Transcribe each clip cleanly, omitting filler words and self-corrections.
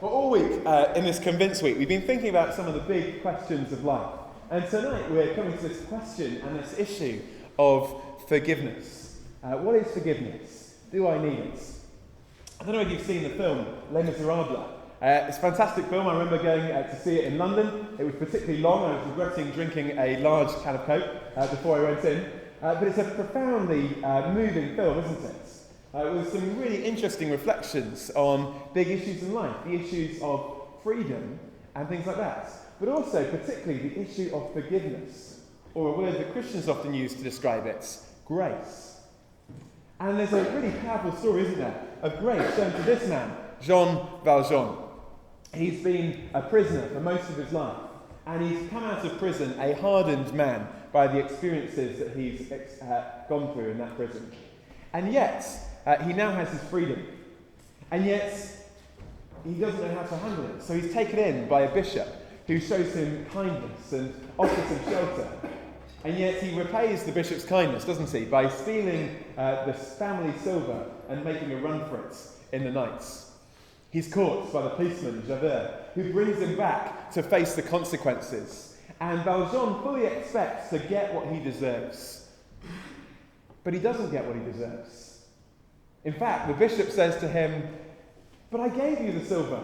Well, all week in this Convinced week, we've been thinking about some of the big questions of life. And tonight we're coming to this question and this issue of forgiveness. What is forgiveness? Do I need it? I don't know if you've seen the film Les Miserables. It's a fantastic film. I remember going to see it in London. It was particularly long. I was regretting drinking a large can of Coke before I went in. But it's a profoundly moving film, isn't it? With some really interesting reflections on big issues in life, the issues of freedom and things like that. But also, particularly, the issue of forgiveness, or a word that Christians often use to describe it, grace. And there's a really powerful story, isn't there, of grace shown to this man, Jean Valjean. He's been a prisoner for most of his life, and he's come out of prison a hardened man by the experiences that he's gone through in that prison. And yet, he now has his freedom. And yet, he doesn't know how to handle it. So he's taken in by a bishop who shows him kindness and offers him shelter. And yet he repays the bishop's kindness, doesn't he, by stealing the family silver and making a run for it in the night. He's caught by the policeman, Javert, who brings him back to face the consequences. And Valjean fully expects to get what he deserves. But he doesn't get what he deserves. In fact, the bishop says to him, "But I gave you the silver,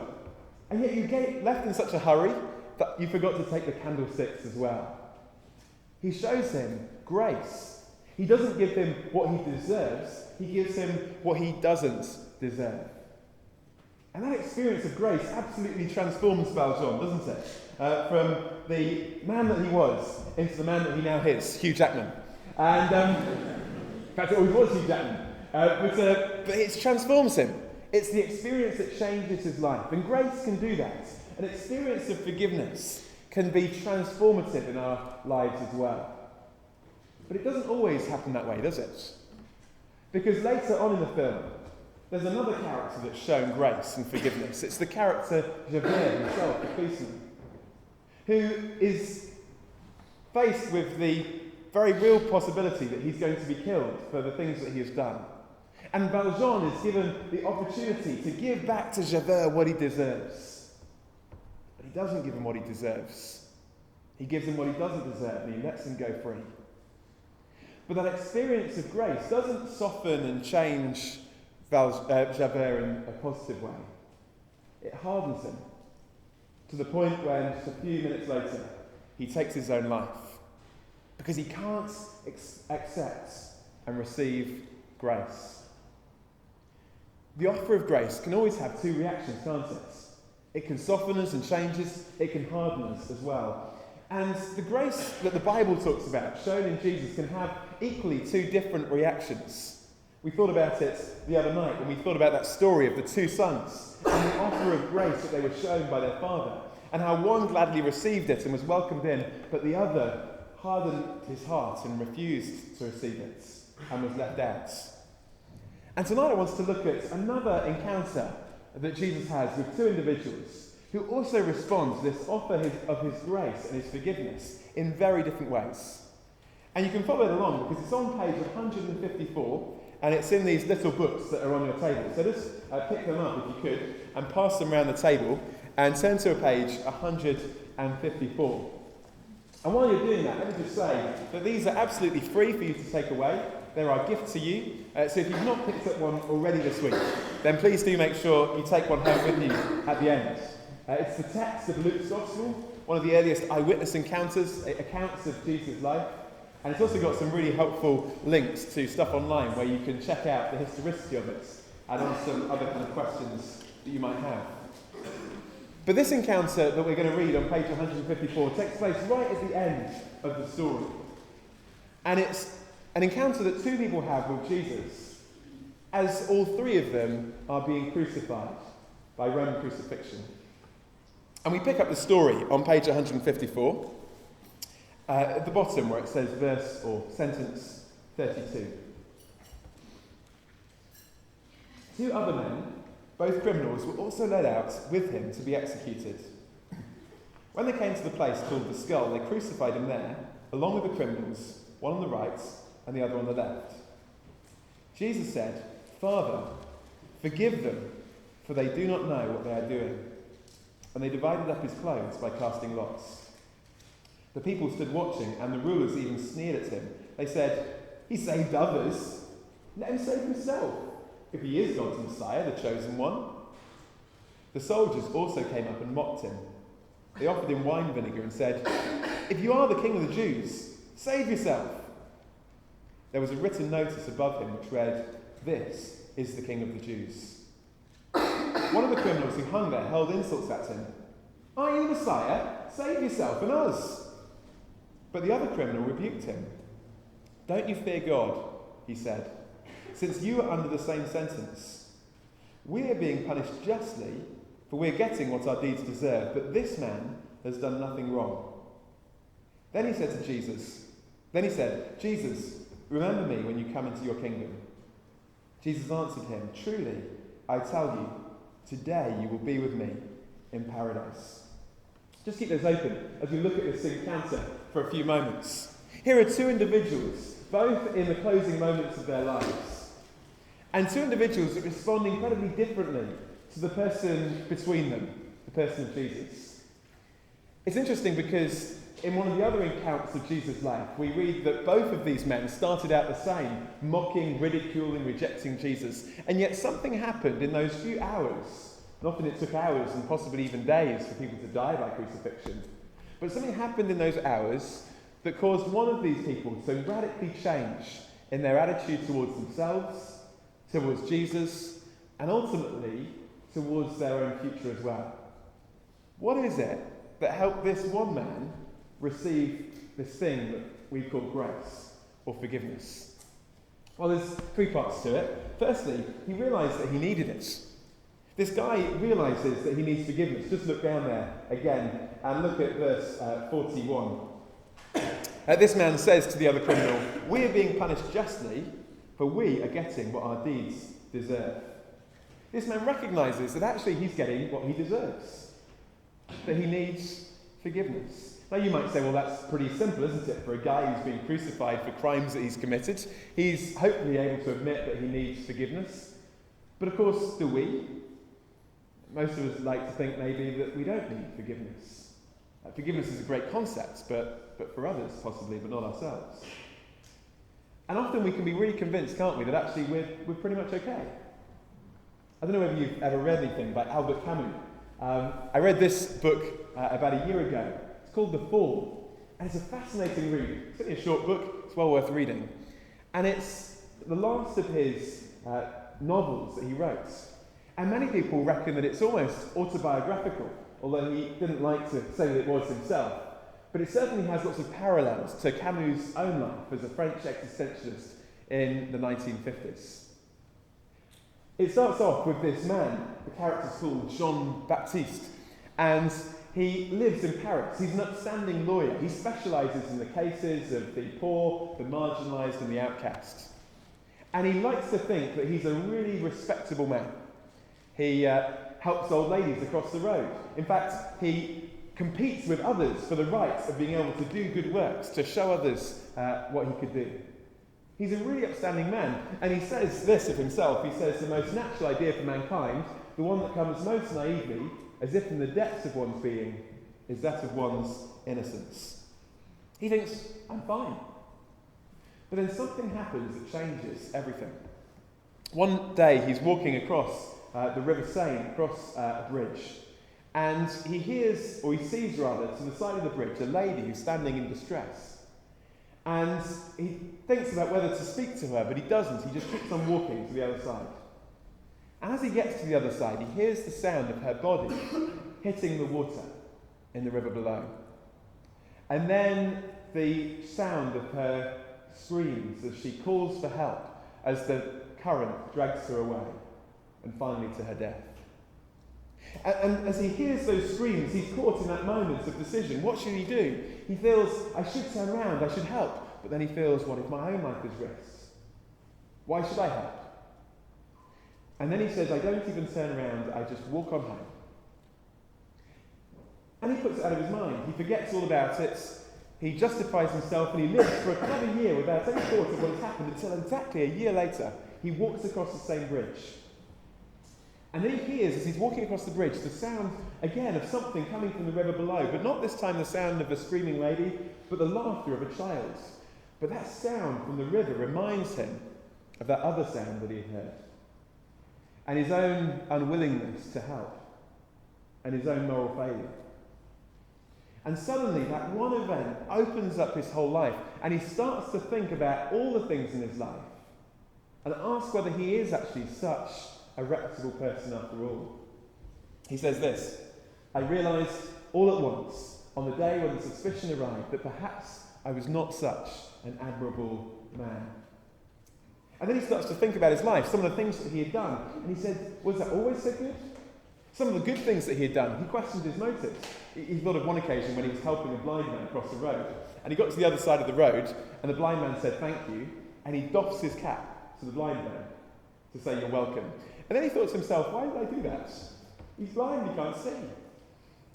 and yet you left in such a hurry that you forgot to take the candlesticks as well." He shows him grace. He doesn't give him what he deserves, he gives him what he doesn't deserve. And that experience of grace absolutely transforms Valjean, doesn't it? From the man that he was into the man that he now is, Hugh Jackman. And in fact, it always was Hugh Jackman. But it transforms him. It's the experience that changes his life. And grace can do that. An experience of forgiveness can be transformative in our lives as well. But it doesn't always happen that way, does it? Because later on in the film, there's another character that's shown grace and forgiveness. It's the character Javert himself, the policeman, who is faced with the very real possibility that he's going to be killed for the things that he has done. And Valjean is given the opportunity to give back to Javert what he deserves. But he doesn't give him what he deserves. He gives him what he doesn't deserve, and he lets him go free. But that experience of grace doesn't soften and change Javert in a positive way. It hardens him to the point when, just a few minutes later, he takes his own life. Because he can't accept and receive grace. The offer of grace can always have two reactions, can't it? It can soften us and change us. It can harden us as well. And the grace that the Bible talks about, shown in Jesus, can have equally two different reactions. We thought about it the other night when we thought about that story of the two sons and the offer of grace that they were shown by their father, and how one gladly received it and was welcomed in, but the other hardened his heart and refused to receive it and was left out. And tonight I want us to look at another encounter that Jesus has with two individuals who also respond to this offer of his grace and his forgiveness in very different ways. And you can follow it along because it's on page 154 and it's in these little books that are on your table. So just pick them up if you could and pass them around the table and turn to page 154. And while you're doing that, let me just say that these are absolutely free for you to take away. They're our gift to you. So if you've not picked up one already this week, then please do make sure you take one home with you at the end. It's the text of Luke's Gospel, one of the earliest eyewitness accounts of Jesus' life. And it's also got some really helpful links to stuff online where you can check out the historicity of it and answer some other kind of questions that you might have. But this encounter that we're going to read on page 154 takes place right at the end of the story. And it's an encounter that two people have with Jesus as all three of them are being crucified by Roman crucifixion. And we pick up the story on page 154 at the bottom where it says verse or sentence 32. Two other men, both criminals, were also led out with him to be executed. When they came to the place called the Skull, they crucified him there, along with the criminals, one on the right and the other on the left. Jesus said, "Father, forgive them, for they do not know what they are doing." and they divided up his clothes by casting lots. The people stood watching, and the rulers even sneered at him. They said, "He saved others. Let him save himself, if he is God's Messiah, the chosen one." The soldiers also came up and mocked him. They offered him wine vinegar and said, "If you are the king of the Jews, save yourself." There was a written notice above him which read, "This is the King of the Jews." One of the criminals who hung there hurled insults at him. "Are you the Messiah? Save yourself and us." But the other criminal rebuked him. "Don't you fear God," he said, "since you are under the same sentence. We are being punished justly, for we are getting what our deeds deserve, but this man has done nothing wrong." Then he said, "Jesus, remember me when you come into your kingdom." Jesus answered him, "Truly, I tell you, today you will be with me in paradise." Just keep those open as we look at this encounter for a few moments. Here are two individuals, both in the closing moments of their lives, and two individuals that respond incredibly differently to the person between them, the person of Jesus. It's interesting because in one of the other accounts of Jesus' life, we read that both of these men started out the same, mocking, ridiculing, rejecting Jesus. And yet something happened in those few hours, and often it took hours and possibly even days for people to die by crucifixion. But something happened in those hours that caused one of these people to radically change in their attitude towards themselves, towards Jesus, and ultimately towards their own future as well. What is it that helped this one man receive this thing that we call grace or forgiveness? Well, there's three parts to it. Firstly, he realised that he needed it. This guy realises that he needs forgiveness. Just look down there again and look at verse 41. This man says to the other criminal, "We are being punished justly, for we are getting what our deeds deserve." This man recognises that actually he's getting what he deserves, that he needs forgiveness. Now you might say, well, that's pretty simple, isn't it? For a guy who's been crucified for crimes that he's committed, he's hopefully able to admit that he needs forgiveness. But of course, do we? Most of us like to think maybe that we don't need forgiveness. Forgiveness is a great concept, but for others possibly, but not ourselves. And often we can be really convinced, can't we, that actually we're pretty much okay. I don't know whether you've ever read anything by Albert Camus. I read this book about a year ago. It's called The Fall, and it's a fascinating read. It's only a short book, it's well worth reading. And it's the last of his novels that he wrote. And many people reckon that it's almost autobiographical, although he didn't like to say that it was himself. But it certainly has lots of parallels to Camus' own life as a French existentialist in the 1950s. It starts off with this man, the character's called Jean-Baptiste, and he lives in Paris. He's an upstanding lawyer. He specialises in the cases of the poor, the marginalised and the outcast. And he likes to think that he's a really respectable man. He helps old ladies across the road. In fact, he competes with others for the right of being able to do good works, to show others what he could do. He's a really upstanding man, and he says this of himself. He says, "The most natural idea for mankind, the one that comes most naively, as if in the depths of one's being, is that of one's innocence." He thinks, "I'm fine." But then something happens that changes everything. One day he's walking across the River Seine, across a bridge, and he hears, or he sees rather, to the side of the bridge, a lady who's standing in distress. And he thinks about whether to speak to her, but he doesn't. He just keeps on walking to the other side. And as he gets to the other side, he hears the sound of her body hitting the water in the river below. And then the sound of her screams as she calls for help as the current drags her away, and finally to her death. And as he hears those screams, he's caught in that moment of decision. What should he do? He feels, I should turn around, I should help. But then he feels, what if my own life is risked? Why should I help? And then he says, I don't even turn around, I just walk on home. And he puts it out of his mind. He forgets all about it. He justifies himself, and he lives for another year without any thought of what has happened until exactly a year later, he walks across the same bridge. And then he hears, as he's walking across the bridge, the sound, again, of something coming from the river below, but not this time the sound of a screaming lady, but the laughter of a child. But that sound from the river reminds him of that other sound that he had heard, and his own unwillingness to help, and his own moral failure. And suddenly, that one event opens up his whole life, and he starts to think about all the things in his life, and ask whether he is actually such a reputable person after all. He says this: I realised all at once, on the day when the suspicion arrived, that perhaps I was not such an admirable man. And then he starts to think about his life, some of the things that he had done, and he said, was that always so good? Some of the good things that he had done, he questioned his motives. He thought of one occasion when he was helping a blind man across the road, and he got to the other side of the road, and the blind man said, thank you, and he doffs his cap to the blind man to say, you're welcome. And then he thought to himself, why did I do that? He's blind, he can't see.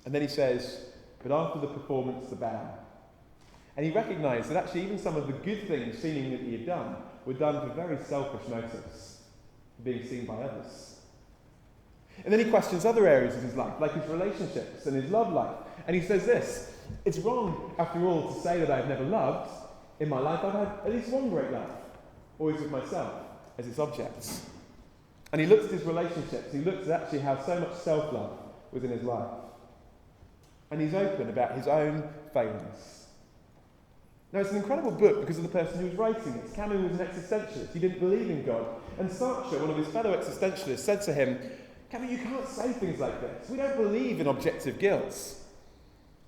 And then he says, but after the performance, the bow. And he recognised that actually even some of the good things seeming that he had done were done for very selfish motives, for being seen by others. And then he questions other areas of his life, like his relationships and his love life. And he says this: it's wrong, after all, to say that I've never loved. In my life, I've had at least one great love, always with myself as its objects. And he looks at his relationships, he looks at actually how so much self-love was in his life. And he's open about his own failings. Now, it's an incredible book because of the person who was writing it. Camus was an existentialist. He didn't believe in God. And Sartre, one of his fellow existentialists, said to him, Camus, you can't say things like this. We don't believe in objective guilt.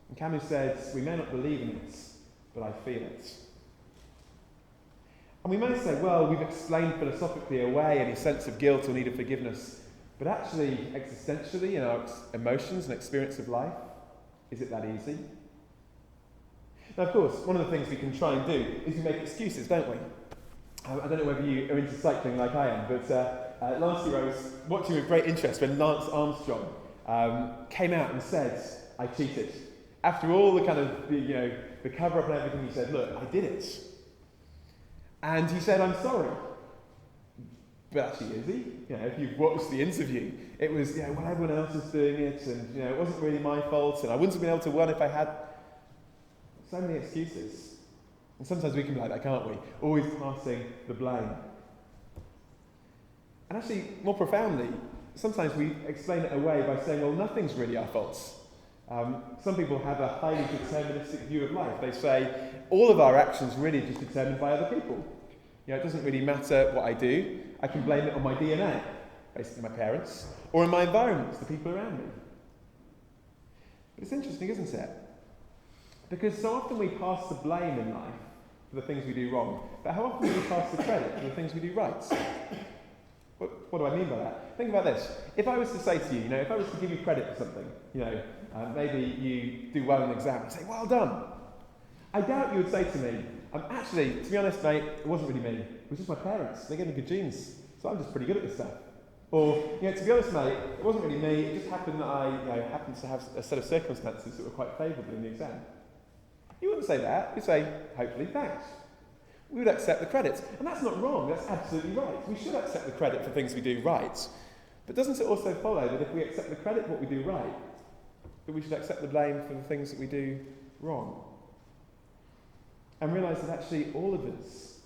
And Camus says, we may not believe in it, but I feel it. And we may say, well, we've explained philosophically away any sense of guilt or need of forgiveness, but actually, existentially, in our emotions and experience of life, is it that easy? Now, of course, one of the things we can try and do is we make excuses, don't we? I don't know whether you are into cycling like I am, but last year I was watching with great interest when Lance Armstrong came out and said, I cheated. After all the kind of, the cover-up and everything, he said, look, I did it. And he said, I'm sorry. But actually, is he? If you've watched the interview, it was, well, everyone else is doing it, and, it wasn't really my fault, and I wouldn't have been able to win if I had. So many excuses. And sometimes we can be like that, can't we? Always passing the blame. And actually, more profoundly, sometimes we explain it away by saying, well, nothing's really our fault. Some people have a highly deterministic view of life. They say, all of our actions really are just determined by other people. It doesn't really matter what I do. I can blame it on my DNA, basically my parents, or in my environment, the people around me. But it's interesting, isn't it? Because so often we pass the blame in life for the things we do wrong, but how often do we pass the credit for the things we do right? What do I mean by that? Think about this. If I was to say to you, if I was to give you credit for something, maybe you do well in an exam, and say, well done. I doubt you would say to me, actually, to be honest, mate, it wasn't really me. It was just my parents. They gave me good genes, so I'm just pretty good at this stuff. Or, to be honest, mate, it wasn't really me. It just happened that I happened to have a set of circumstances that were quite favourable in the exam. You wouldn't say that. You'd say, hopefully, thanks. We would accept the credit. And that's not wrong. That's absolutely right. We should accept the credit for things we do right. But doesn't it also follow that if we accept the credit for what we do right, that we should accept the blame for the things that we do wrong? And realise that actually all of us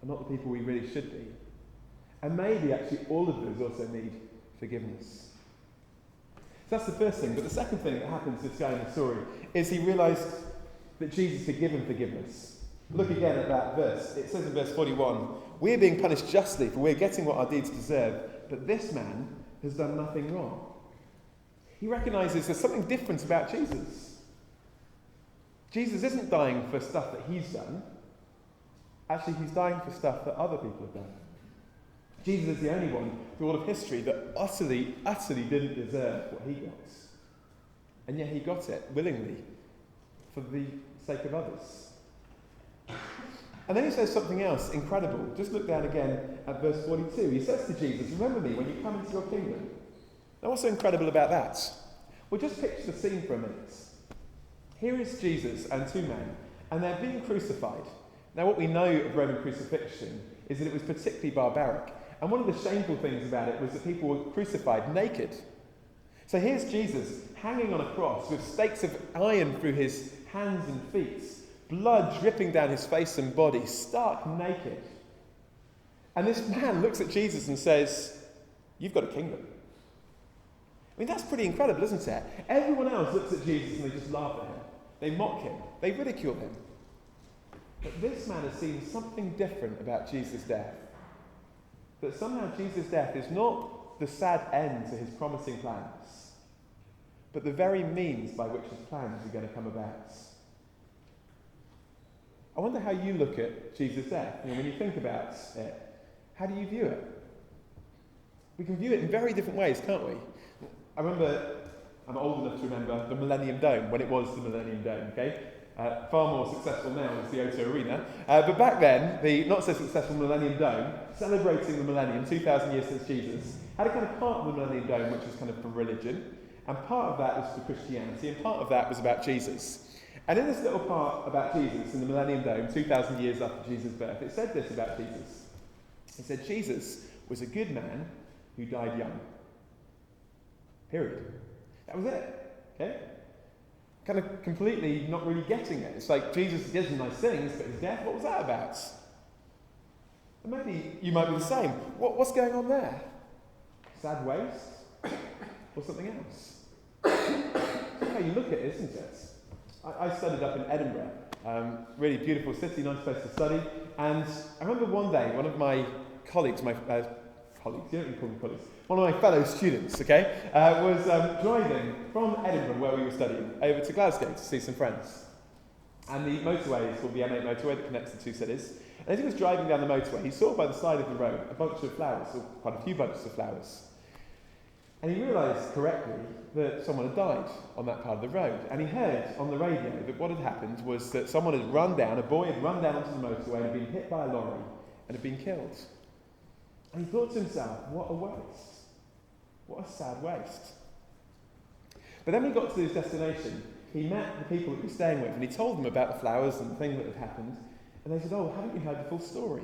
are not the people we really should be. And maybe actually all of us also need forgiveness. So that's the first thing. But the second thing that happens to this guy in the story is he realised that Jesus had given forgiveness. Look again at that verse. It says in verse 41, we're being punished justly, for we're getting what our deeds deserve, but this man has done nothing wrong. He recognises there's something different about Jesus. Jesus isn't dying for stuff that he's done. Actually, he's dying for stuff that other people have done. Jesus is the only one through all of history that utterly, utterly didn't deserve what he got. And yet he got it willingly for the sake of others. And then he says something else incredible. Just look down again at verse 42. He says to Jesus, remember me when you come into your kingdom. Now what's so incredible about that? Well, just picture the scene for a minute. Here is Jesus and two men, and they're being crucified. Now what we know of Roman crucifixion is that it was particularly barbaric. And one of the shameful things about it was that people were crucified naked. So here's Jesus hanging on a cross with stakes of iron through his hands and feet, blood dripping down his face and body, stark naked. And this man looks at Jesus and says, "You've got a kingdom." I mean, that's pretty incredible, isn't it? Everyone else looks at Jesus and they just laugh at him. They mock him. They ridicule him. But this man has seen something different about Jesus' death. That somehow Jesus' death is not the sad end to his promising plans, but the very means by which his plans are going to come about. I wonder how you look at Jesus' death. When you think about it, how do you view it? We can view it in very different ways, can't we? I remember, I'm old enough to remember the Millennium Dome, when it was the Millennium Dome, okay? Far more successful now as the O2 Arena. But back then, the not-so-successful Millennium Dome, celebrating the millennium, 2,000 years since Jesus, had a kind of part of the Millennium Dome which was kind of for religion, and part of that was for Christianity, and part of that was about Jesus. And in this little part about Jesus in the Millennium Dome, 2,000 years after Jesus' birth, it said this about Jesus. It said, Jesus was a good man who died young. Period. That was it. Okay? Kind of completely not really getting it. It's like Jesus did some nice things, but his death, what was that about? And maybe you might be the same. What's going on there? Sad waste? Or something else? That's how you look at it, isn't it? I studied up in Edinburgh. Really beautiful city, nice place to study. And I remember one day, one of my colleagues, you don't even call them colleagues, one of my fellow students, was driving from Edinburgh, where we were studying, over to Glasgow to see some friends. And the motorway is called the M8 motorway that connects the two cities. And as he was driving down the motorway, he saw by the side of the road a bunch of flowers, or quite a few bunches of flowers. And he realised correctly that someone had died on that part of the road. And he heard on the radio that what had happened was that someone had run down, a boy had run down onto the motorway and had been hit by a lorry and had been killed. And he thought to himself, what a waste. What a sad waste. But then when he got to his destination, he met the people that he was staying with and he told them about the flowers and the thing that had happened. And they said, "Oh, haven't you heard the full story?"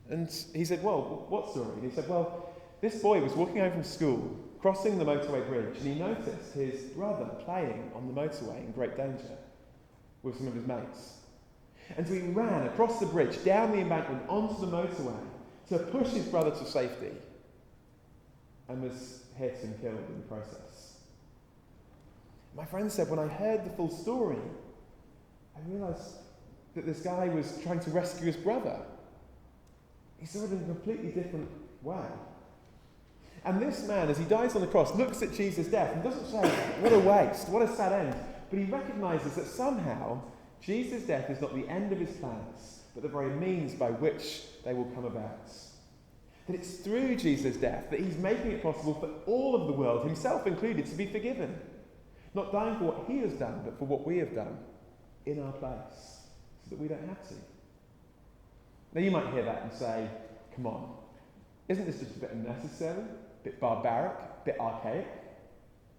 And he said, "Well, what story?" And he said, "Well, this boy was walking home from school, crossing the motorway bridge, and he noticed his brother playing on the motorway in great danger with some of his mates. And so he ran across the bridge, down the embankment, onto the motorway to push his brother to safety, and was hit and killed in the process." My friend said, when I heard the full story, I realised that this guy was trying to rescue his brother. He saw it in a completely different way. And this man, as he dies on the cross, looks at Jesus' death and doesn't say, "What a waste, what a sad end," but he recognises that somehow Jesus' death is not the end of his plans, but the very means by which they will come about. That it's through Jesus' death that he's making it possible for all of the world, himself included, to be forgiven. Not dying for what he has done, but for what we have done in our place, so that we don't have to. Now you might hear that and say, "Come on, isn't this just a bit unnecessary, a bit barbaric, a bit archaic?"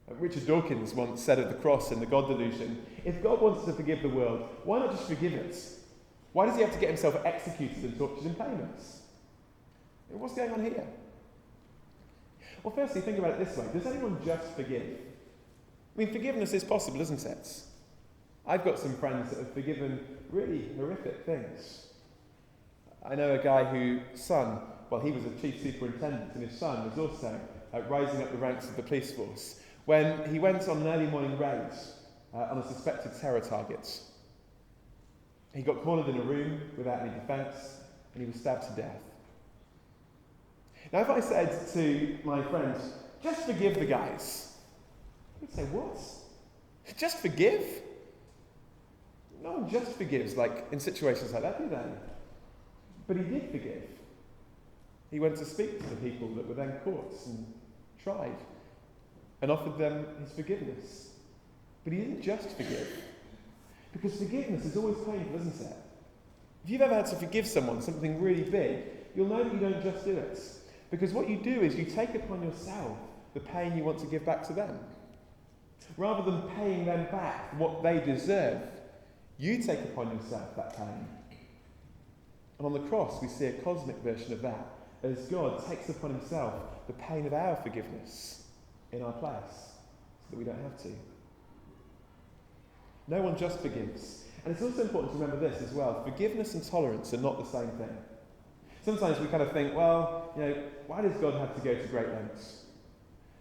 Richard Dawkins once said of the cross in The God Delusion, if God wants to forgive the world, why not just forgive it? Why does he have to get himself executed and tortured in payments? What's going on here? Well, firstly, think about it this way. Does anyone just forgive? I mean, forgiveness is possible, isn't it? I've got some friends that have forgiven really horrific things. I know a guy whose son, well, he was a chief superintendent, and his son was also rising up the ranks of the police force, when he went on an early morning raid on a suspected terror target. He got cornered in a room without any defence, and he was stabbed to death. Now, if I said to my friends, "Just forgive the guys," he'd say, "What? Just forgive?" No one just forgives, like in situations like that, do they? But he did forgive. He went to speak to the people that were then caught and tried and offered them his forgiveness. But he didn't just forgive. Because forgiveness is always painful, isn't it? If you've ever had to forgive someone something really big, you'll know that you don't just do it. Because what you do is you take upon yourself the pain you want to give back to them. Rather than paying them back what they deserve, you take upon yourself that pain. And on the cross, we see a cosmic version of that as God takes upon himself the pain of our forgiveness in our place, so that we don't have to. No one just forgives. And it's also important to remember this as well. Forgiveness and tolerance are not the same thing. Sometimes we kind of think, well, why does God have to go to great lengths?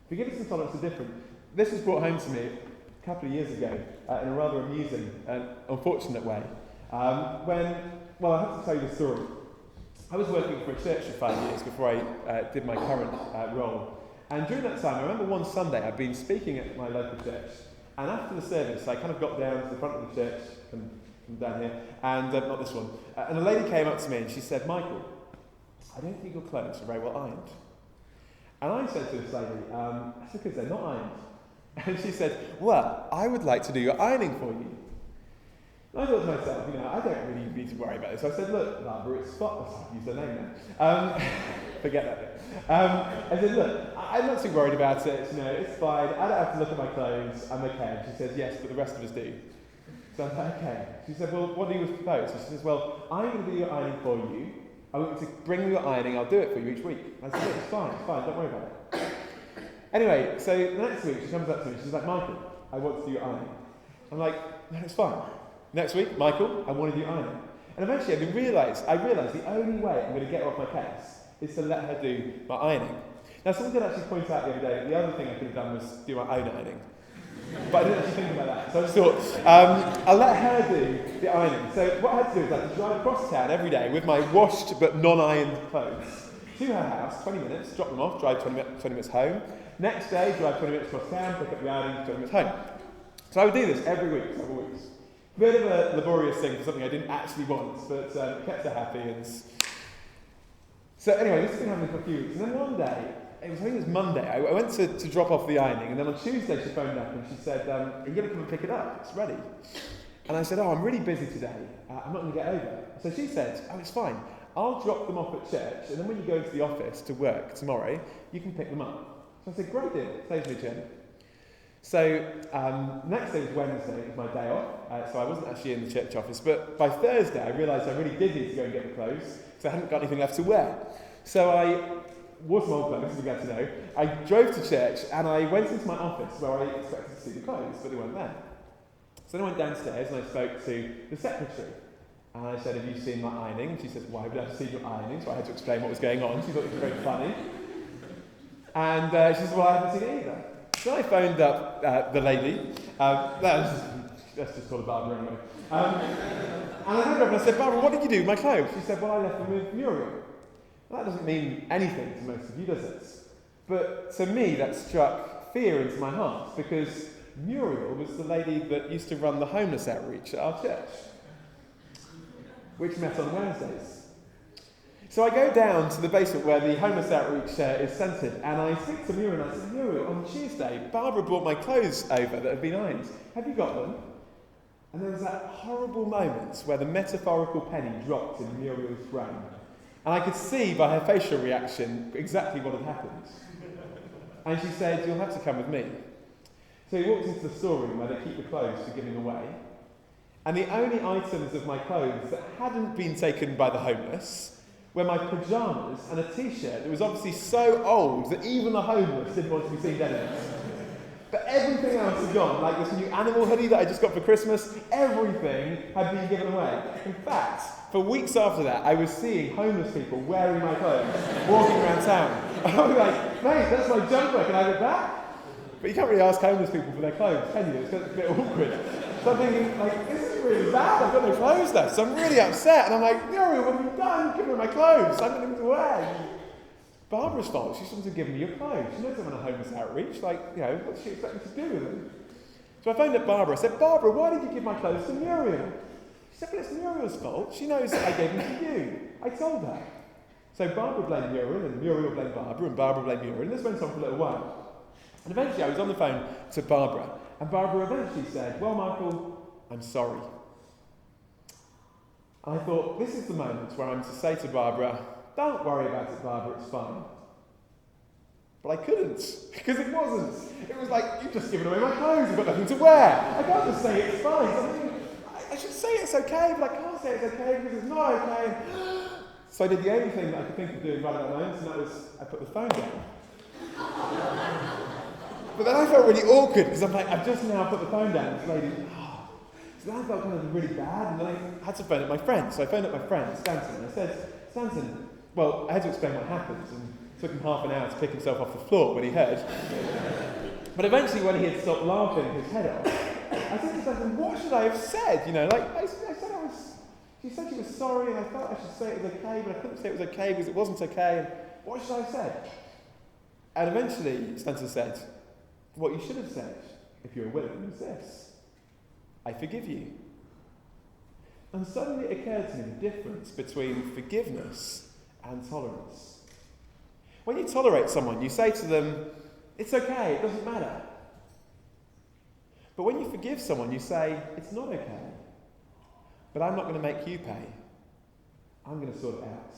Forgiveness and tolerance are different. This was brought home to me a couple of years ago in a rather amusing and unfortunate way. I have to tell you the story. I was working for a church for 5 years before I did my current role. And during that time, I remember one Sunday I'd been speaking at my local church. And after the service, I kind of got down to the front of the church, from down here, and not this one. And a lady came up to me and she said, "Michael, I don't think your clothes are very well ironed." And I said to this lady, "That's because they're not ironed." And she said, "Well, I would like to do your ironing for you." And I thought to myself, I don't really need to worry about this. So I said, "Look, Barbara, it's spotless." I've used her name now. Forget that bit. I said, "Look, I'm not too worried about it. It's fine. I don't have to look at my clothes. I'm okay." And she says, "Yes, but the rest of us do." So I was like, "Okay." She said, "Well, what do you propose?" So she says, "Well, I'm going to do your ironing for you. I want you to bring me your ironing. I'll do it for you each week." I said, "Look, it's fine. Don't worry about it." Anyway, so the next week she comes up to me. She's like, "Michael, I want to do your ironing." I'm like, "No, it's fine." Next week, "Michael, I want to do your ironing." And eventually I realised the only way I'm going to get her off my case is to let her do my ironing. Now, someone did actually point out the other day that the other thing I could have done was do my own ironing. But I didn't actually think about that. So I just thought, I'll let her do the ironing. So what I had to do is I had to drive across town every day with my washed but non-ironed clothes to her house, 20 minutes, drop them off, drive 20 minutes home. Next day, drive 20 minutes across town, pick up the ironing, 20 minutes home. So I would do this every week, several weeks. A bit of a laborious thing for something I didn't actually want, but it kept her happy. So anyway, this has been happening for a few weeks. And then one day, I think it was Monday, I went to drop off the ironing, and then on Tuesday she phoned up and she said, "Are you going to come and pick it up? It's ready." And I said, "Oh, I'm really busy today. I'm not going to get over." So she said, "Oh, it's fine. I'll drop them off at church, and then when you go into the office to work tomorrow, you can pick them up." So I said, "Great deal. Saves me a journey." So next day was Wednesday, it was my day off, so I wasn't actually in the church office, but by Thursday I realised I really did need to go and get the clothes, because I hadn't got anything left to wear. So I wore some old clothes, as we got to know. I drove to church and I went into my office where I expected to see the clothes, but they weren't there. So then I went downstairs and I spoke to the secretary. And I said, "Have you seen my ironing?" And she said, "Why would I have seen your ironing?" So I had to explain what was going on. She thought it was very funny. And she said, "Well, I haven't seen it either." So I phoned up the lady. Let's just call her Barbara anyway. And I phoned her up and I said, "Barbara, what did you do with my clothes?" She said, "Well, I left them with Muriel." Well, that doesn't mean anything to most of you, does it? But to me, that struck fear into my heart, because Muriel was the lady that used to run the homeless outreach at our church, which met on Wednesdays. So I go down to the basement where the homeless outreach is centred, and I speak to Muriel and I said, "Muriel, on Tuesday, Barbara brought my clothes over that have been ironed. Have you got them?" And there was that horrible moment where the metaphorical penny dropped in Muriel's brain. And I could see by her facial reaction exactly what had happened. And she said, "You'll have to come with me." So he walked into the storeroom where they keep the clothes for giving away. And the only items of my clothes that hadn't been taken by the homeless were my pyjamas and a t-shirt that was obviously so old that even the homeless didn't want to be seen dead in it. But everything else had gone, like this new animal hoodie that I just got for Christmas, everything had been given away. In fact, for weeks after that, I was seeing homeless people wearing my clothes, walking around town. And I was like, "Mate, that's my jumper, can I have it back?" But you can't really ask homeless people for their clothes, can you? It's a bit awkward. So I'm thinking, this is really bad, I've got no clothes left. So I'm really upset, and I'm like, "Muriel, what have you done? Give me my clothes, I've got nothing to wear." Barbara's fault, she shouldn't have given me your clothes. She knows I'm on a homeless outreach, what's she expect me to do with them? So I phoned up Barbara, I said, "Barbara, why did you give my clothes to Muriel?" She said, "Well, it's Muriel's fault. She knows that I gave them to you. I told her." So Barbara blamed Muriel, and Muriel blamed Barbara, and Barbara blamed Muriel, and this went on for a little while. And eventually I was on the phone to Barbara, and Barbara eventually said, "Well, Michael, I'm sorry." I thought, this is the moment where I'm to say to Barbara, "Don't worry about it, Barbara, it's fine." But I couldn't, because it wasn't. It was like, "You've just given away my clothes, I've got nothing to wear. I can't just say it's fine." I should say it's okay, but I can't say it's okay because it's not okay. So I did the only thing that I could think of doing right at that moment, and that was I put the phone down. But then I felt really awkward because I'm like, I've just now put the phone down. This lady, So then I felt kind of really bad, and then I had to phone up my friend. So I phoned up my friend, Stanton, and I said, Stanton, well, I had to explain what happened, and it took him half an hour to pick himself off the floor when he heard. But eventually, when he had stopped laughing his head off, I said to Stanton, what should I have said? She said she was sorry, and I felt I should say it was okay, but I couldn't say it was okay because it wasn't okay, and what should I have said? And eventually, Stanton said, what you should have said, if you were willing, was this: I forgive you. And suddenly it occurred to me the difference between forgiveness and tolerance. When you tolerate someone, you say to them, it's okay, it doesn't matter. But when you forgive someone, you say, it's not okay, but I'm not going to make you pay. I'm going to sort it out.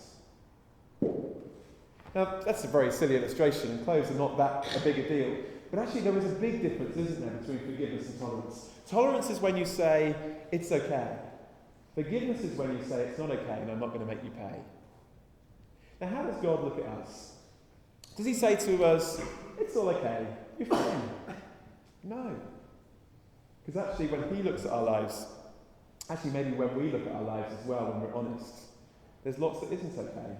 Now, that's a very silly illustration, and clothes are not that a big a deal. But actually, there is a big difference, isn't there, between forgiveness and tolerance. Tolerance is when you say, it's okay. Forgiveness is when you say, it's not okay, and I'm not going to make you pay. Now, how does God look at us? Does he say to us, it's all okay, you're fine? No. Because actually, when he looks at our lives, actually maybe when we look at our lives as well, when we're honest, there's lots that isn't okay.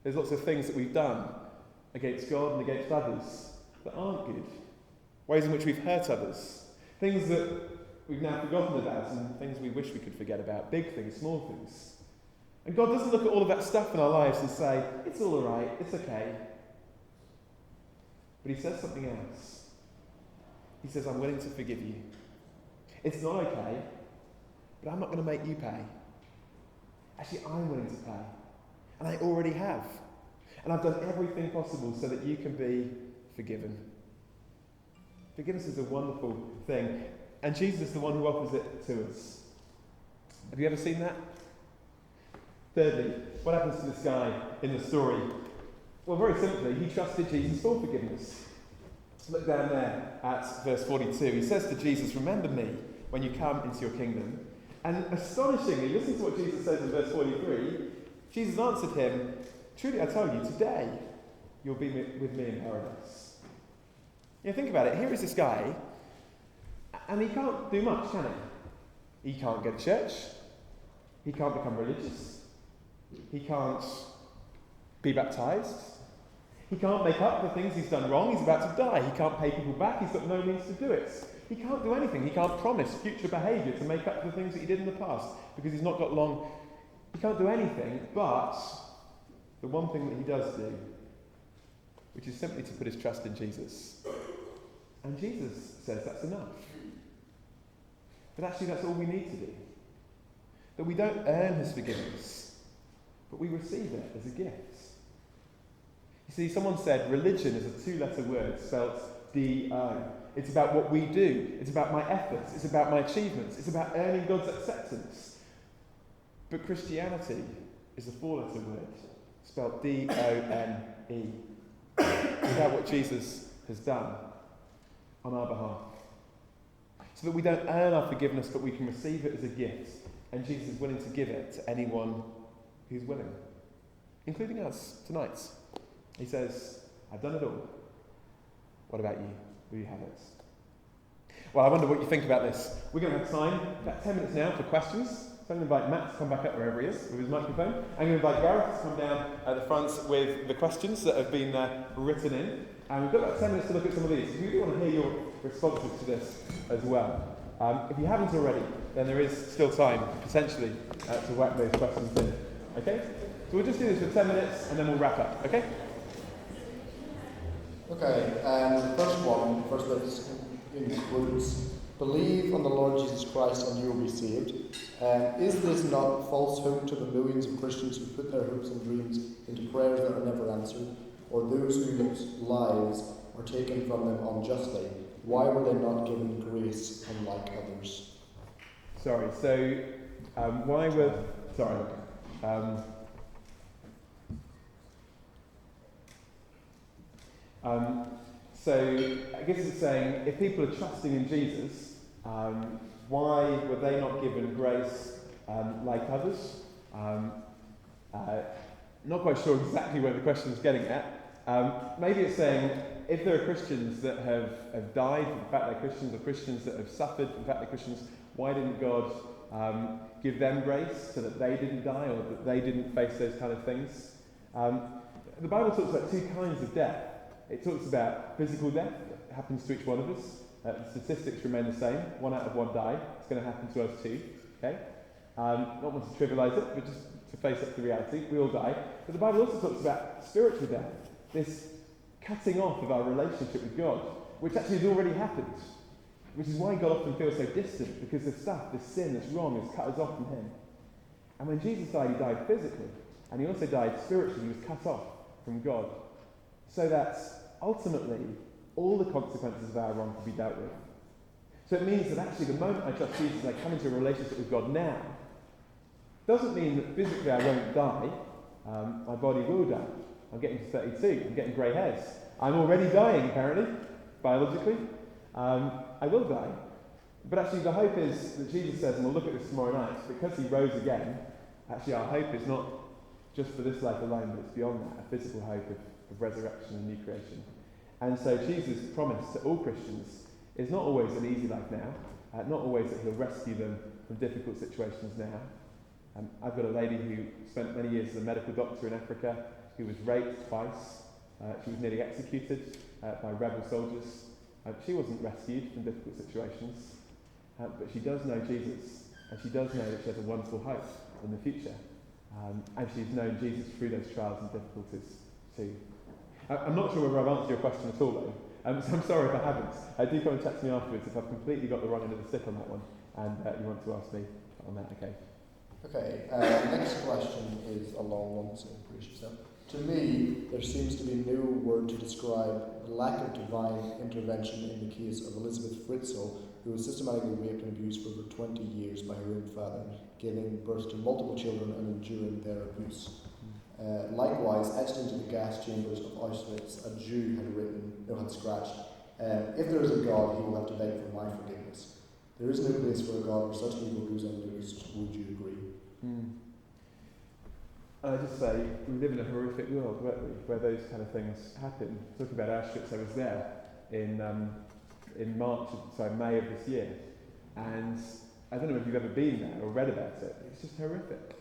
There's lots of things that we've done against God and against others that aren't good. Ways in which we've hurt others. Things that we've now forgotten about and things we wish we could forget about. Big things, small things. And God doesn't look at all of that stuff in our lives and say, it's all right, it's okay. But he says something else. He says, I'm willing to forgive you. It's not okay, but I'm not going to make you pay. Actually, I'm willing to pay. And I already have. And I've done everything possible so that you can be forgiven. Forgiveness is a wonderful thing. And Jesus is the one who offers it to us. Have you ever seen that? Thirdly, what happens to this guy in the story? Well, very simply, he trusted Jesus for forgiveness. Look down there at verse 42. He says to Jesus, remember me when you come into your kingdom. And astonishingly, listen to what Jesus says in verse 43. Jesus answered him, truly I tell you, today you'll be with me in paradise. Think about it. Here is this guy, and he can't do much, can he? He can't go to church. He can't become religious. He can't be baptized. He can't make up for things he's done wrong. He's about to die. He can't pay people back. He's got no means to do it. He can't do anything. He can't promise future behaviour to make up for the things that he did in the past because he's not got long. He can't do anything, but the one thing that he does do, which is simply to put his trust in Jesus. And Jesus says that's enough. But actually that's all we need to do. That we don't earn his forgiveness, but we receive it as a gift. You see, someone said religion is a two-letter word spelt D-O. It's about what we do. It's about my efforts. It's about my achievements. It's about earning God's acceptance. But Christianity is a four-letter word spelt D-O-N-E. It's about what Jesus has done on our behalf. So that we don't earn our forgiveness, but we can receive it as a gift. And Jesus is willing to give it to anyone who's willing, including us tonight. He says, I've done it all. What about you? Will you have it? Well, I wonder what you think about this. We're going to have time, about 10 minutes now, for questions. So I'm going to invite Matt to come back up wherever he is with his microphone. I'm going to invite Gareth to come down at the front with the questions that have been written in. And we've got about 10 minutes to look at some of these. We really want to hear your responses to this as well. If you haven't already, then there is still time, potentially, to whack those questions in. Okay? So we'll just do this for 10 minutes and then we'll wrap up. Okay? Okay, and the first bit includes, believe on the Lord Jesus Christ and you will be saved. Is this not false hope to the millions of Christians who put their hopes and dreams into prayers that are never answered, or those whose lives were taken from them unjustly? Why were they not given grace unlike others? Sorry, so why were... Sorry. So I guess it's saying, if people are trusting in Jesus, why were they not given grace like others? Not quite sure exactly where the question is getting at. Maybe it's saying, if there are Christians that have died, in fact they're Christians, or Christians that have suffered, in fact they're Christians, why didn't God give them grace so that they didn't die or that they didn't face those kind of things? The Bible talks about two kinds of death. It talks about physical death, that happens to each one of us. The statistics remain the same. 1 out of 1 die. It's going to happen to us too. Okay? Not want to trivialise it, but just to face up to reality, we all die. But the Bible also talks about spiritual death, this cutting off of our relationship with God, which actually has already happened, which is why God often feels so distant, because the stuff, the sin that's wrong, has cut us off from him. And when Jesus died, he died physically, and he also died spiritually. He was cut off from God, so that ultimately all the consequences of our wrong can be dealt with. So it means that actually the moment I trust Jesus and I come into a relationship with God now, doesn't mean that physically I won't die. My body will die. I'm getting to 32. I'm getting grey hairs. I'm already dying, apparently, biologically. I will die. But actually the hope is that Jesus says, and we'll look at this tomorrow night, because he rose again, actually our hope is not just for this life alone, but it's beyond that, a physical hope of resurrection and new creation. And so Jesus' promise to all Christians is not always an easy life now, not always that he'll rescue them from difficult situations now. I've got a lady who spent many years as a medical doctor in Africa, who was raped twice. She was nearly executed by rebel soldiers. She wasn't rescued from difficult situations, but she does know Jesus, and she does know that she has a wonderful hope in the future. And she's known Jesus through those trials and difficulties too. I'm not sure whether I've answered your question at all, though. So I'm sorry if I haven't. Do come and chat to me afterwards if I've completely got the wrong end of the stick on that one, and you want to ask me on that. Okay. Okay, next question is a long one, so brace yourself. To me, there seems to be no word to describe the lack of divine intervention in the case of Elizabeth Fritzl, who was systematically raped and abused for over 20 years by her own father, giving birth to multiple children and enduring their abuse. Likewise, etched into the gas chambers of Auschwitz, a Jew had scratched, if there is a God, he will have to beg for my forgiveness. There is no place for a God where such evil goes unnoticed. Would you agree? I just say, we live in a horrific world, don't we, where those kind of things happen. Talking about Auschwitz, I was there in May of this year, and I don't know if you've ever been there or read about it. It's just horrific.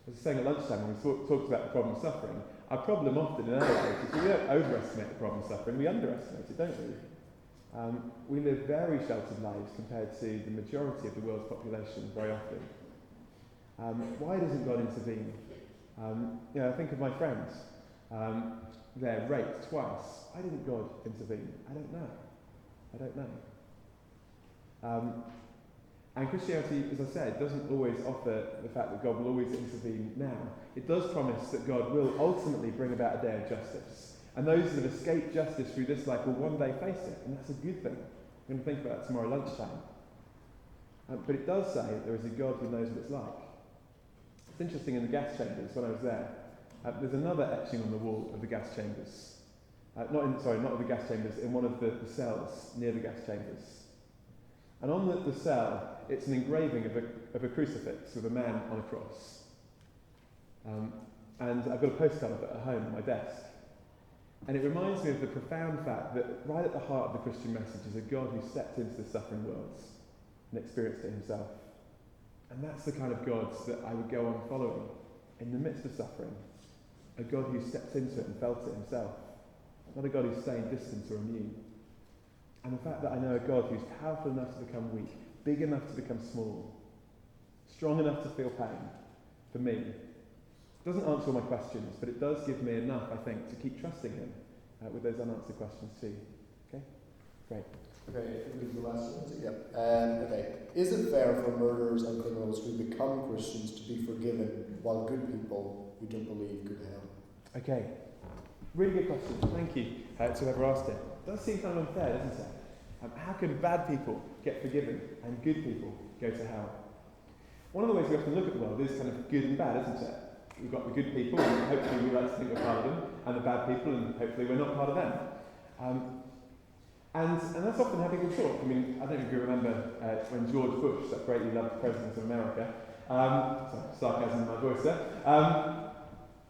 I was saying at lunchtime when we talked about the problem of suffering, our problem often in our lives is we don't overestimate the problem of suffering, we underestimate it, don't we? We live very sheltered lives compared to the majority of the world's population very often. Why doesn't God intervene? I think of my friends. They're raped twice. Why didn't God intervene? I don't know. And Christianity, as I said, doesn't always offer the fact that God will always intervene now. It does promise that God will ultimately bring about a day of justice. And those that have escaped justice through this life will one day face it, and that's a good thing. We're going to think about that tomorrow lunchtime. But it does say that there is a God who knows what it's like. It's interesting in the gas chambers, when I was there, there's another etching on the wall of the gas chambers. Not of the gas chambers, in one of the cells near the gas chambers. And on the cell, it's an engraving of a crucifix with a man on a cross. And I've got a postcard of it at home on my desk. And it reminds me of the profound fact that right at the heart of the Christian message is a God who stepped into the suffering world and experienced it himself. And that's the kind of God that I would go on following in the midst of suffering. A God who stepped into it and felt it himself. Not a God who's staying distant or immune. And the fact that I know a God who's powerful enough to become weak, big enough to become small, strong enough to feel pain, for me, doesn't answer all my questions, but it does give me enough, I think, to keep trusting him with those unanswered questions too. Okay? Great. Okay, I think the last one. Yeah. Okay. Is it fair for murderers and criminals who become Christians to be forgiven, while good people who don't believe go to hell? Okay. Really good question. Thank you to whoever asked it. It does seem kind of unfair, doesn't it? How can bad people get forgiven and good people go to hell? One of the ways we often look at the world is kind of good and bad, isn't it? We've got the good people, and hopefully we like to think we're part of them, and the bad people, and hopefully we're not part of them. And that's often how people talk. I mean, I don't know if you remember when George Bush, that greatly loved president of America, sorry, sarcasm in my voice there,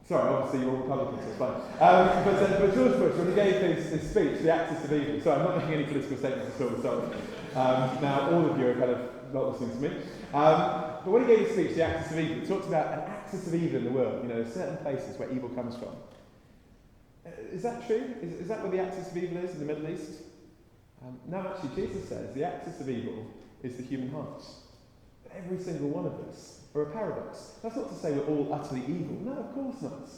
Sorry, obviously you're all Republicans, so it's fine. But George Bush, when he gave his speech, The Axis of Evil, sorry, I'm not making any political statements at all, sorry. Now, all of you are kind of not listening to me. But when he gave his speech, The Axis of Evil, he talks about an axis of evil in the world, certain places where evil comes from. Is that true? Is that where the axis of evil is in the Middle East? No, actually, Jesus says the axis of evil is the human heart. Every single one of us are a paradox. That's not to say we're all utterly evil. No, of course not.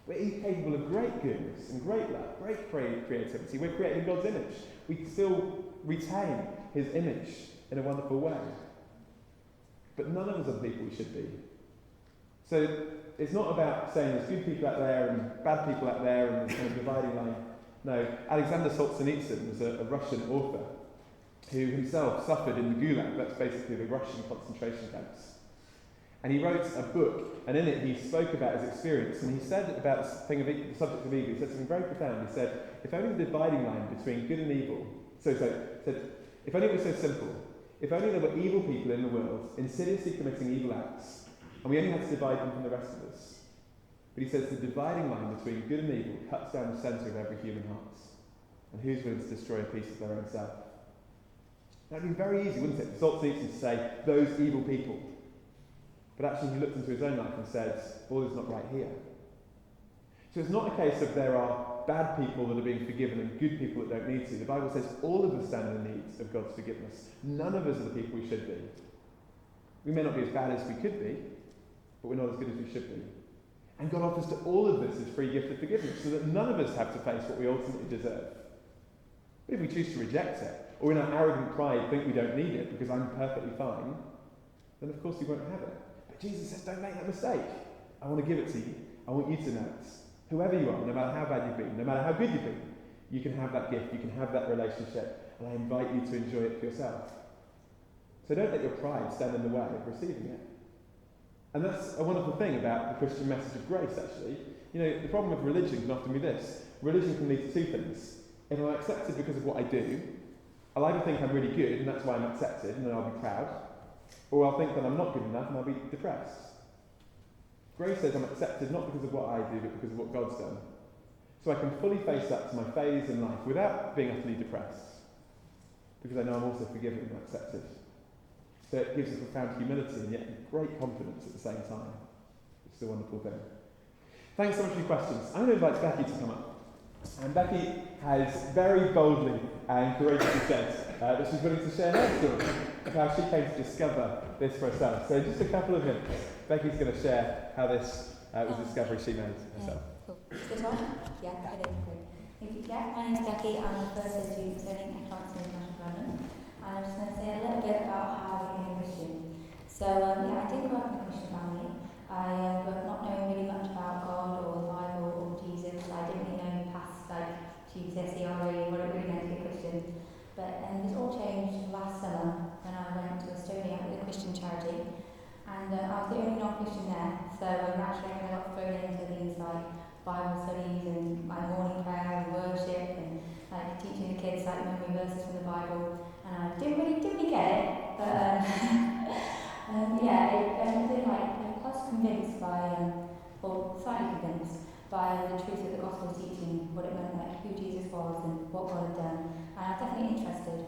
We're capable of great goodness and great love, great creativity. We're created in God's image. We still retain his image in a wonderful way. But none of us are the people we should be. So it's not about saying there's good people out there and bad people out there and there's kind of dividing line. No, Alexander Solzhenitsyn was a Russian author who himself suffered in the Gulag, that's basically the Russian concentration camps. And he wrote a book, and in it he spoke about his experience, and he said about the subject of evil, he said something very profound. He said, if only the dividing line between good and evil, if only it was so simple, if only there were evil people in the world, insidiously committing evil acts, and we only had to divide them from the rest of us. But he says the dividing line between good and evil cuts down the centre of every human heart. And who's willing to destroy a piece of their own self? That would be very easy, wouldn't it, for Solzhenitsyn to say, those evil people. But actually he looked into his own life and said, all is not right here. So it's not a case of there are bad people that are being forgiven and good people that don't need to. The Bible says all of us stand in need of God's forgiveness. None of us are the people we should be. We may not be as bad as we could be, but we're not as good as we should be. And God offers to all of us his free gift of forgiveness so that none of us have to face what we ultimately deserve. But if we choose to reject it, or in our arrogant pride think we don't need it because I'm perfectly fine, then of course we won't have it. But Jesus says, don't make that mistake. I want to give it to you. I want you to know it. Whoever you are, no matter how bad you've been, no matter how good you've been, you can have that gift, you can have that relationship, and I invite you to enjoy it for yourself. So don't let your pride stand in the way of receiving it. And that's a wonderful thing about the Christian message of grace, actually. The problem with religion can often be this. Religion can lead to two things. If I'm accepted because of what I do, I'll either think I'm really good and that's why I'm accepted and then I'll be proud, or I'll think that I'm not good enough and I'll be depressed. Grace says I'm accepted not because of what I do, but because of what God's done. So I can fully face up to my phase in life without being utterly depressed, because I know I'm also forgiven and accepted. So it gives a profound humility and yet great confidence at the same time. It's a wonderful thing. Thanks so much for your questions. I'm going to invite Becky to come up. And Becky has very boldly and courageously said that she's willing to share her story of how she came to discover this for herself. So just a couple of minutes, Becky's going to share how this was a discovery she made herself. Cool. This one? Yeah, it is. Great. Thank you. Yeah, my name's Becky. I'm a first year student studying economics in International London. And I'm just going to say a little bit about how I became a Christian. So, I did grow up in a Christian family. I grew up not knowing really much about God or the Bible or Jesus. I didn't really know past GCSE or what it really meant to be a Christian. But this all changed last summer when I went to Estonia with a Christian charity. And I was the only non-Christian there, so naturally I got thrown into things like Bible studies and my morning prayer and worship and teaching the kids memory verses from the Bible. And I didn't really get it, but I was convinced by, or slightly convinced by the truth of the gospel teaching, what it meant, who Jesus was and what God had done. And I was definitely interested.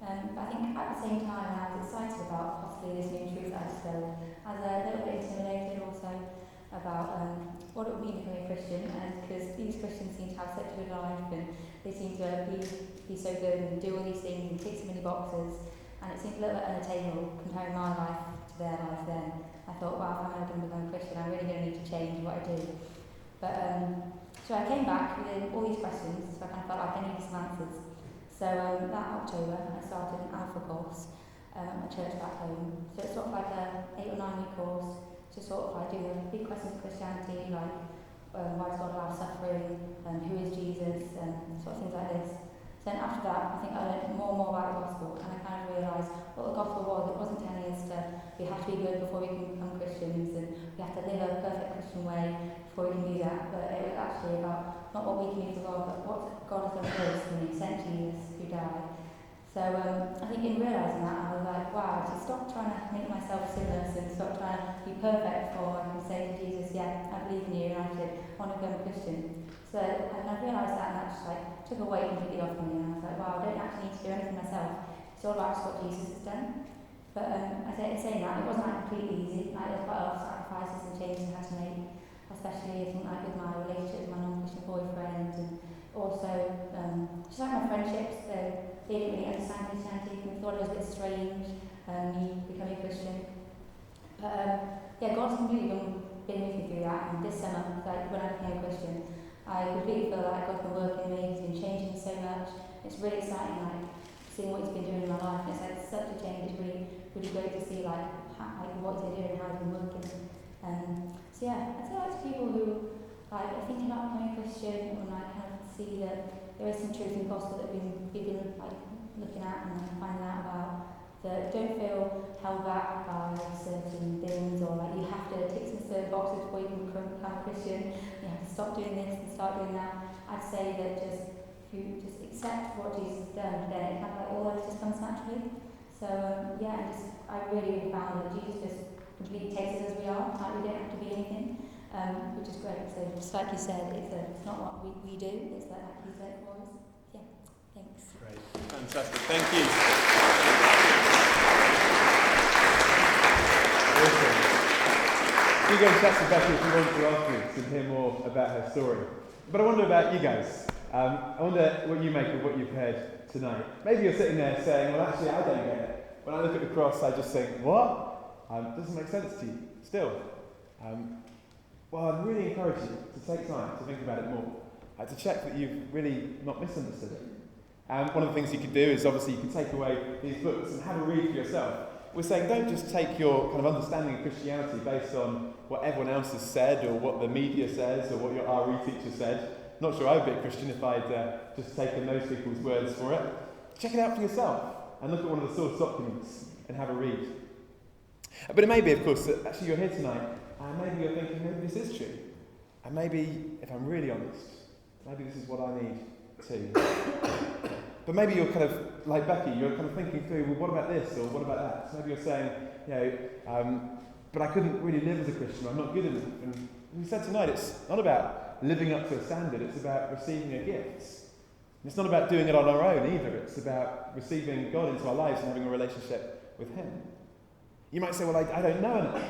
But I think at the same time I was excited about possibly this new truth that I discovered. I was a little bit intimidated also about what it would mean to be a Christian, and because these Christians seem to have such a good life and they seem to be so good and do all these things and tick so many boxes, and it seemed a little bit unattainable comparing my life to their life then. I thought, wow, if I'm ever going to become a Christian, I'm really going to need to change what I do. But so I came back with all these questions, so I kind of felt like I needed some answers. So that October, I started an Alpha course at my church back home. So it's sort of like a 8 or 9 week course to sort of do the big questions of Christianity, like why does God allow suffering, who is Jesus, and sort of things like this. So then after that, I think I learned more and more about the gospel, and I kind of realised what the gospel was. It wasn't telling us we have to be good before we can become Christians, and we have to live a perfect Christian way before we can do that. But it was actually about not what we can do for God, but what God has done for us when He sent Jesus who died. So I think in realising that, I was like, wow, wow, to stop trying to make myself sinless and stop trying to be perfect, or I can say to Jesus, yeah, I believe in you and I want to become a Christian. So and I realised that, and that just like took a weight completely off me, and I was like, wow, I don't actually need to do anything myself. It's all about just what Jesus has done. But saying that, it wasn't like completely easy. Like, there was quite a lot of sacrifices and changes I had to make, especially I think like with my relationship with my non-Christian boyfriend, and also just like my friendships. So they didn't really understand Christianity. We thought it was a bit strange, me becoming a Christian. But yeah, God's completely been with me through that. And this summer, like when I became a Christian, I completely feel like God's been working in me. He's been changing me so much. It's really exciting, like seeing what He's been doing in my life. And it's like such a change. It's really great to see like what He's been doing and how He's been working. So yeah, I'd say like to people who like are thinking about becoming a Christian, or like kind of see that there is some truth in the gospel that we've been like looking at and finding out about, that don't feel held back by certain things, or like you have to tick some certain boxes before you can become a Christian. You have to stop doing this and start doing that. I'd say that if you just accept what Jesus has done, then it kind of like all just comes naturally. So yeah, I really found that Jesus just completely takes us as we are. Like, we don't have to be anything, which is great. So just like you said, it's not what we do, it's like He's there for us. Yeah, thanks. Great, fantastic, thank you. Awesome. You go and chat to Becky if you want to afterwards and hear more about her story. But I wonder about you guys. I wonder what you make of what you've heard tonight. Maybe you're sitting there saying, well, actually, I don't get it. When I look at the cross, I just think, what? Doesn't make sense to you still. Well, I'd really encourage you to take time to think about it more, to check that you've really not misunderstood it. And one of the things you could do is, obviously, you can take away these books and have a read for yourself. We're saying don't just take your kind of understanding of Christianity based on what everyone else has said, or what the media says, or what your RE teacher said. Not sure I would be a Christian if I'd just taken those people's words for it. Check it out for yourself and look at one of the source documents and have a read. But it may be, of course, that actually you're here tonight and maybe you're thinking, maybe this is true. And maybe, if I'm really honest, maybe this is what I need too. But maybe you're kind of, like Becky, you're kind of thinking through, well, what about this, or what about that? So maybe you're saying, but I couldn't really live as a Christian, I'm not good enough. And we said tonight, it's not about living up to a standard, it's about receiving a gift. It's not about doing it on our own either, it's about receiving God into our lives and having a relationship with Him. You might say, well, I don't know enough.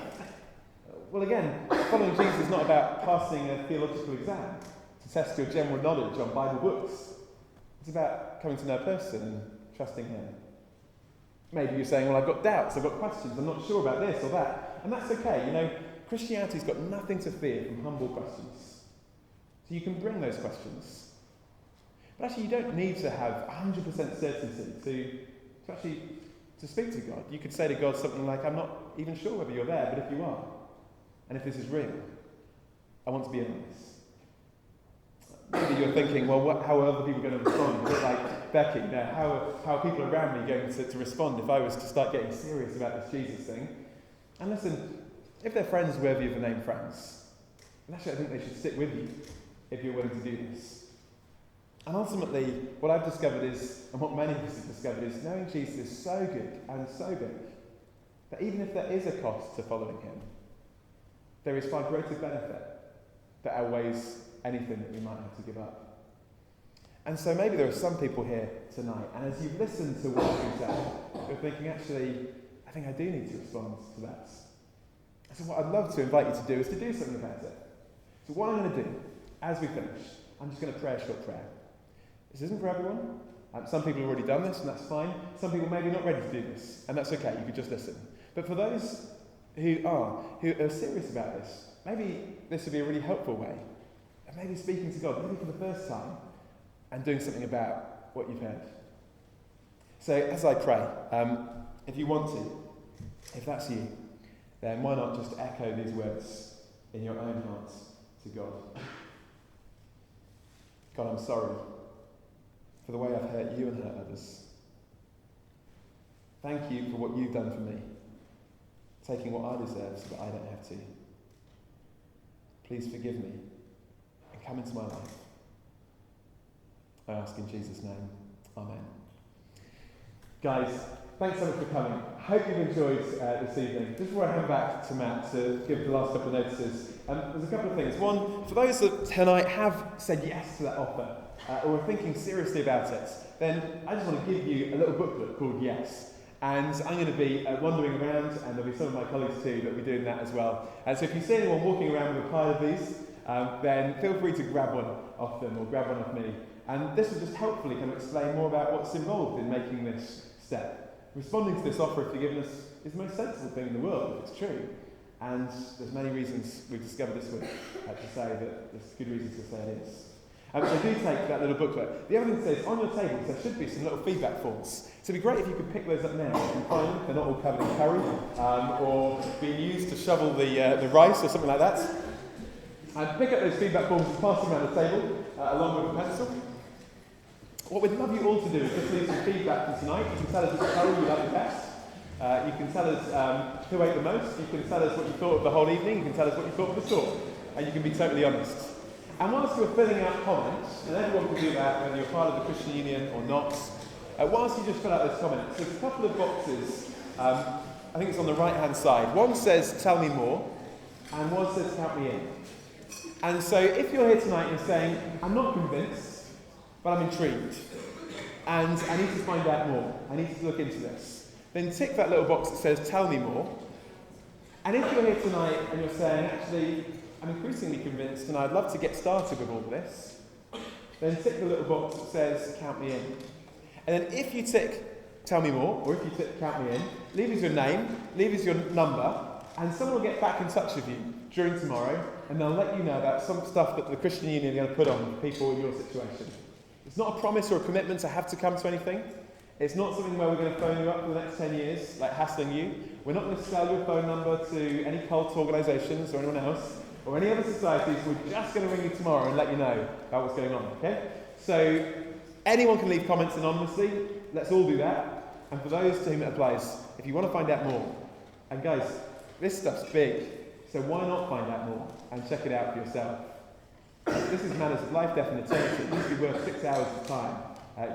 Well, again, following Jesus is not about passing a theological exam to test your general knowledge on Bible books. It's about coming to know a person and trusting Him. Maybe you're saying, well, I've got doubts, I've got questions, I'm not sure about this or that. And that's okay. You know, Christianity's got nothing to fear from humble questions. So you can bring those questions. But actually, you don't need to have 100% certainty to speak to God. You could say to God something like, I'm not even sure whether you're there, but if you are, and if this is real, I want to be in this. Maybe you're thinking, well, how are other people going to respond? A bit like Becky, how are people around me going to respond if I was to start getting serious about this Jesus thing? And listen, if they're friends worthy of the name friends, then actually I think they should stick with you if you're willing to do this. And ultimately, what I've discovered is, and what many of us have discovered is, knowing Jesus is so good and so big, that even if there is a cost to following Him, there is far greater benefit that outweighs anything that we might have to give up. And so maybe there are some people here tonight, and as you've listened to what we've said, you're thinking, actually, I think I do need to respond to that. So what I'd love to invite you to do is to do something about it. So what I'm going to do, as we finish, I'm just going to pray a short prayer. This isn't for everyone. Some people have already done this, and that's fine. Some people may be not ready to do this, and that's okay, you could just listen. But for those who are serious about this, maybe this would be a really helpful way of maybe speaking to God, maybe for the first time, and doing something about what you've heard. So as I pray, if you want to, if that's you, then why not just echo these words in your own heart to God. God, I'm sorry for the way I've hurt you and hurt others. Thank you for what you've done for me, taking what I deserve so that I don't have to. Please forgive me and come into my life. I ask in Jesus' name. Amen. Guys, thanks so much for coming. I hope you've enjoyed this evening. Just before I hand back to Matt to give the last couple of notices, there's a couple of things. One, for those that tonight have said yes to that offer, or are thinking seriously about it, then I just want to give you a little booklet called Yes. And I'm going to be wandering around, and there'll be some of my colleagues too that will be doing that as well. And so if you see anyone walking around with a pile of these, then feel free to grab one off them or grab one off me. And this will just helpfully kind of explain more about what's involved in making this step. Responding to this offer of forgiveness is the most sensible thing in the world, if it's true. And there's many reasons we've discovered this week to say that there's good reasons to say it is. So do take that little booklet. The other thing says, on your tables there should be some little feedback forms. So it'd be great if you could pick those up now and find them. They're not all covered in curry or being used to shovel the rice or something like that. And pick up those feedback forms and pass them around the table along with a pencil. What we'd love you all to do is just leave some feedback from tonight. You can tell us which curry you like the best. You can tell us who ate the most. You can tell us what you thought of the whole evening. You can tell us what you thought of the talk. And you can be totally honest. And whilst you're filling out comments, and everyone can do that whether you're part of the Christian Union or not, whilst you just fill out those comments, there's a couple of boxes, I think it's on the right-hand side. One says, tell me more, and one says, count me in. And so if you're here tonight and saying, I'm not convinced, but I'm intrigued, and I need to find out more, I need to look into this, then tick that little box that says, tell me more. And if you're here tonight and you're saying, actually, I'm increasingly convinced and I'd love to get started with all this, then tick the little box that says, count me in. And then if you tick, tell me more, or if you tick, count me in, leave us your name, leave us your number, and someone will get back in touch with you during tomorrow, and they'll let you know about some stuff that the Christian Union are going to put on for people in your situation. It's not a promise or a commitment to have to come to anything. It's not something where we're going to phone you up for the next 10 years, like hassling you. We're not going to sell your phone number to any cult organisations or anyone else, or any other societies. We're just going to ring you tomorrow and let you know about what's going on, okay? So anyone can leave comments anonymously. Let's all do that. And for those to whom it applies, if you want to find out more, and guys, this stuff's big, so why not find out more and check it out for yourself? This is matters of life, death and eternity. It used to be worth 6 hours of time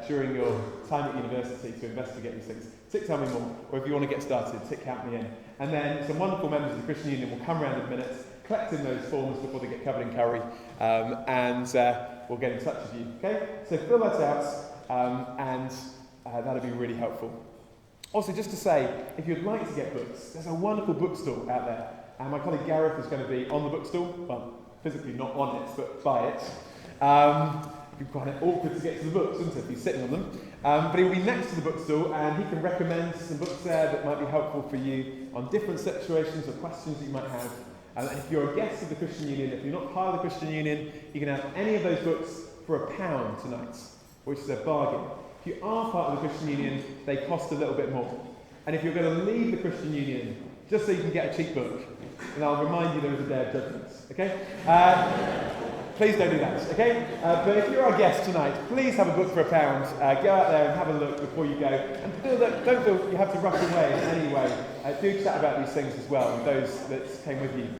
during your time at university to investigate these things. Tick tell me more, or if you want to get started, tick count me in. And then some wonderful members of the Christian Union will come around in a minute, collecting those forms before they get covered in curry, and we'll get in touch with you. Okay? So fill that out, and that'll be really helpful. Also, just to say, if you'd like to get books, there's a wonderful bookstall out there, and my colleague Gareth is going to be on the bookstall. Well, physically not on it, but by it. It'd be quite awkward to get to the books, wouldn't it, if he's sitting on them? But he'll be next to the bookstall, and he can recommend some books there that might be helpful for you on different situations or questions that you might have. And if you're a guest of the Christian Union, if you're not part of the Christian Union, you can have any of those books for £1 tonight, which is a bargain. If you are part of the Christian Union, they cost a little bit more. And if you're going to leave the Christian Union just so you can get a cheap book, then I'll remind you there is a day of judgment, okay? Please don't do that, okay? But if you're our guest tonight, please have a book for £1. Go out there and have a look before you go. And don't feel you have to rush away in any way. Do chat about these things as well with those that came with you.